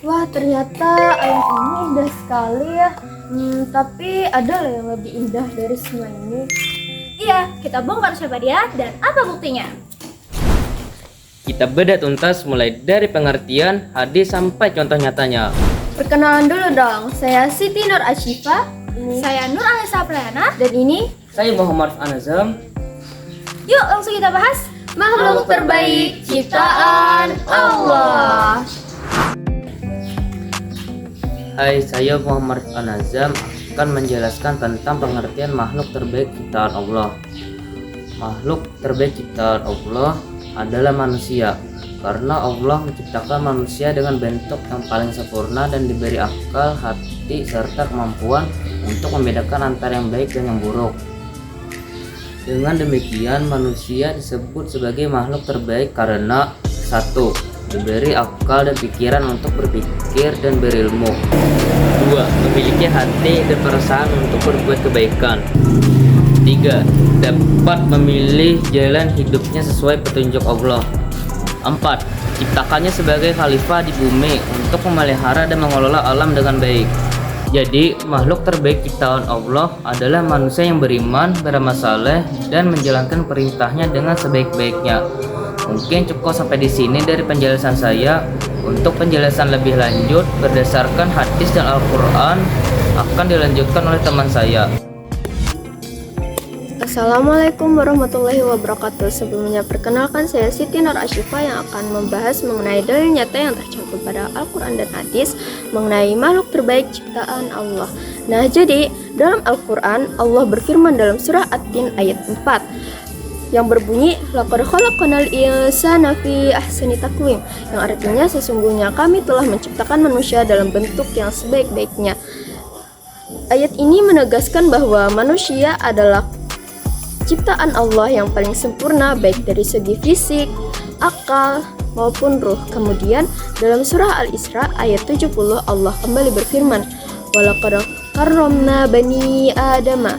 Wah, ternyata ayat ini indah sekali ya. Tapi ada loh yang lebih indah dari semua ini. Iya, kita bongkar siapa dia dan apa buktinya. Kita bedah tuntas mulai dari pengertian hadis sampai contoh nyatanya. Perkenalan dulu dong, saya Siti Nur Ashifa. Saya Nur Alisa Prayana. Dan ini Saya Muhammad Anazam. Yuk langsung kita bahas makhluk terbaik ciptaan Allah. Hai, saya Muhammad Anazam akan menjelaskan tentang pengertian makhluk terbaik ciptaan Allah. Makhluk terbaik ciptaan Allah adalah manusia, karena Allah menciptakan manusia dengan bentuk yang paling sempurna dan diberi akal, hati, serta kemampuan untuk membedakan antara yang baik dan yang buruk. Dengan demikian, manusia disebut sebagai makhluk terbaik karena 1. Diberi akal dan pikiran untuk berpikir dan berilmu. 2. Memiliki hati dan perasaan untuk berbuat kebaikan. 3. Dapat memilih jalan hidupnya sesuai petunjuk Allah. 4. Ciptakannya sebagai khalifah di bumi untuk memelihara dan mengelola alam dengan baik. Jadi, makhluk terbaik ciptaan Allah adalah manusia yang beriman, beramal saleh, dan menjalankan perintahnya dengan sebaik-baiknya. Mungkin cukup sampai di sini dari penjelasan saya. Untuk penjelasan lebih lanjut berdasarkan hadis dan Al-Quran akan dilanjutkan oleh teman saya. Assalamualaikum warahmatullahi wabarakatuh. Sebelumnya perkenalkan, saya Siti Nur Ashifa yang akan membahas mengenai dalil nyata yang tercantum pada Al-Quran dan hadis mengenai makhluk terbaik ciptaan Allah. Nah, jadi dalam Al-Quran Allah berfirman dalam surah At-Tin ayat 4 yang berbunyi laqad khalaqnal insana fi ahsani taqwim, yang artinya sesungguhnya kami telah menciptakan manusia dalam bentuk yang sebaik-baiknya. Ayat ini menegaskan bahwa manusia adalah ciptaan Allah yang paling sempurna baik dari segi fisik, akal, maupun ruh. Kemudian dalam surah Al-Isra ayat 70 Allah kembali berfirman walaqad karramna bani adama.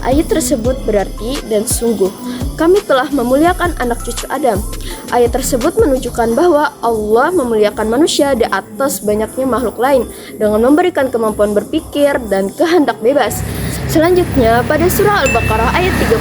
Ayat tersebut berarti dan sungguh kami telah memuliakan anak cucu Adam. Ayat tersebut menunjukkan bahwa Allah memuliakan manusia di atas banyaknya makhluk lain dengan memberikan kemampuan berpikir dan kehendak bebas. Selanjutnya pada surah Al-Baqarah ayat 30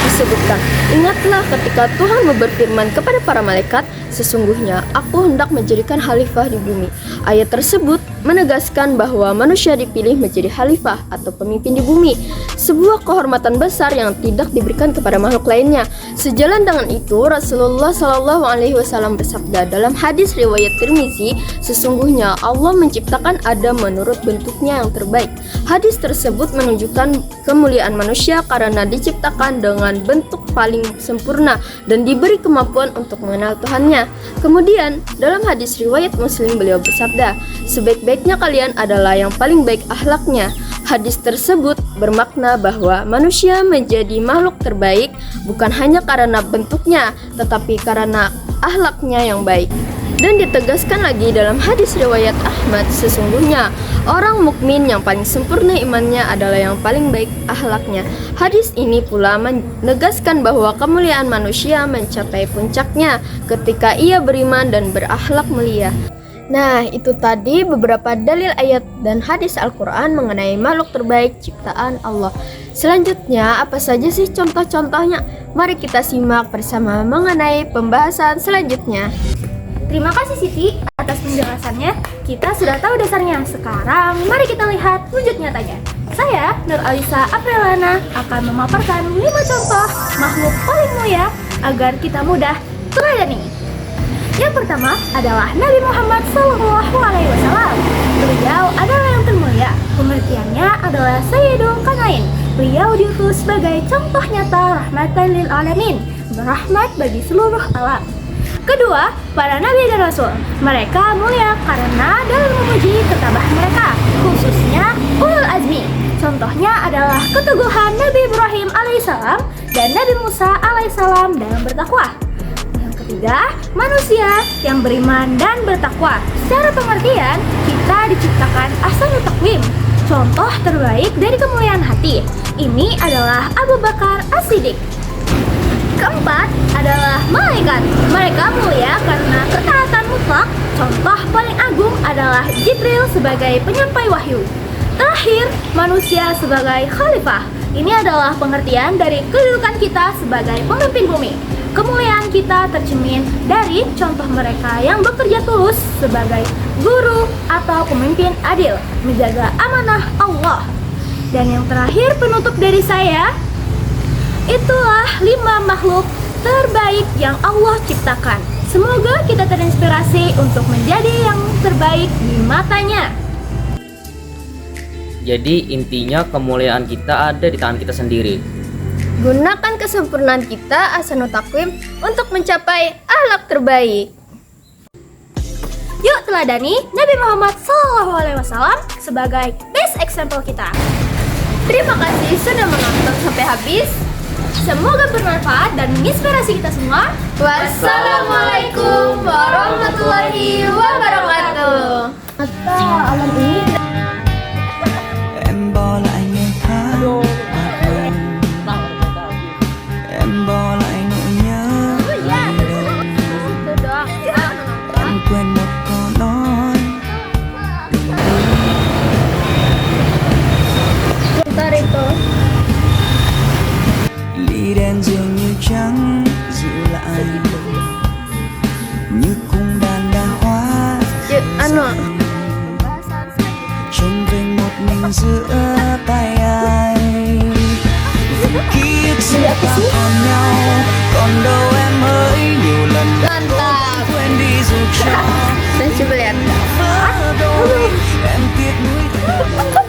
disebutkan, ingatlah ketika Tuhan berfirman kepada para malaikat, sesungguhnya aku hendak menjadikan khalifah di bumi. Ayat tersebut menegaskan bahwa manusia dipilih menjadi khalifah atau pemimpin di bumi, sebuah kehormatan besar yang tidak diberikan kepada makhluk lainnya. Sejalan dengan itu, Rasulullah SAW bersabda dalam hadis riwayat Tirmizi, sesungguhnya Allah menciptakan Adam menurut bentuknya yang terbaik. Hadis tersebut menunjukkan kemuliaan manusia karena diciptakan dengan bentuk paling sempurna dan diberi kemampuan untuk mengenal Tuhannya. Kemudian dalam hadis riwayat Muslim beliau bersabda, sebaik-baiknya kalian adalah yang paling baik akhlaknya. Hadis tersebut bermakna bahwa manusia menjadi makhluk terbaik bukan hanya karena bentuknya, tetapi karena akhlaknya yang baik. Dan ditegaskan lagi dalam hadis riwayat Ahmad, sesungguhnya orang mukmin yang paling sempurna imannya adalah yang paling baik akhlaknya. Hadis ini pula menegaskan bahwa kemuliaan manusia mencapai puncaknya ketika ia beriman dan berakhlak mulia. Nah, itu tadi beberapa dalil ayat dan hadis Al-Quran mengenai makhluk terbaik ciptaan Allah. Selanjutnya, apa saja sih contoh-contohnya? Mari kita simak bersama mengenai pembahasan selanjutnya. Terima kasih Siti atas penjelasannya. Kita sudah tahu dasarnya. Sekarang mari kita lihat wujud nyatanya. Saya Nur Alisa Aprelana akan memaparkan 5 contoh makhluk paling mulia agar kita mudah teladani. Yang pertama adalah Nabi Muhammad SAW. Beliau adalah yang termulia. Pengertiannya adalah Sayyidul Kainain. Beliau diutus sebagai contoh nyata rahmatan lil alamin, berahmat bagi seluruh alam. Kedua, para nabi dan rasul. Mereka mulia karena dalam memuji ketabahan mereka, khususnya ulul azmi. Contohnya adalah keteguhan Nabi Ibrahim alaihissalam dan Nabi Musa alaihissalam dalam bertakwa. Yang ketiga, manusia yang beriman dan bertakwa. Secara pengertian, kita diciptakan ahsanut taqwim. contoh terbaik dari kemuliaan hati. Ini adalah Abu Bakar As-Siddiq. Keempat adalah malaikat. Mereka mulia karena ketaatan mutlak. Contoh paling agung adalah Jibril sebagai penyampai wahyu. Terakhir, manusia sebagai khalifah. Ini adalah pengertian dari kedudukan kita sebagai pemimpin bumi. Kemuliaan kita tercermin dari contoh mereka yang bekerja tulus sebagai guru atau pemimpin adil, menjaga amanah Allah. Dan yang terakhir penutup dari saya, itulah 5 makhluk terbaik yang Allah ciptakan. Semoga kita terinspirasi untuk menjadi yang terbaik di matanya. Jadi intinya kemuliaan kita ada di tangan kita sendiri. Gunakan kesempurnaan kita ahsanut taqwim untuk mencapai akhlak terbaik. Yuk teladani Nabi Muhammad SAW sebagai best example kita. Terima kasih sudah menonton sampai habis. Semoga bermanfaat dan menginspirasi kita semua. Wassalamualaikum warahmatullahi wabarakatuh. Alam ini Em bỏ lại ngày tháng bạc màu. Em bỏ lại nỗi nhớ về đâu. Em quên một câu nói. bentar itu. Ly đen dường như trắng dịu lại, như cung đàn đa hoa trông về một mình giữa tay ai. Vì ký ức xưa ta còn nhau, còn đâu em hỡi nhiều lần Mantap. quên đi dù cho Dan coba lihat. vỡ đôi em tiếc nuối.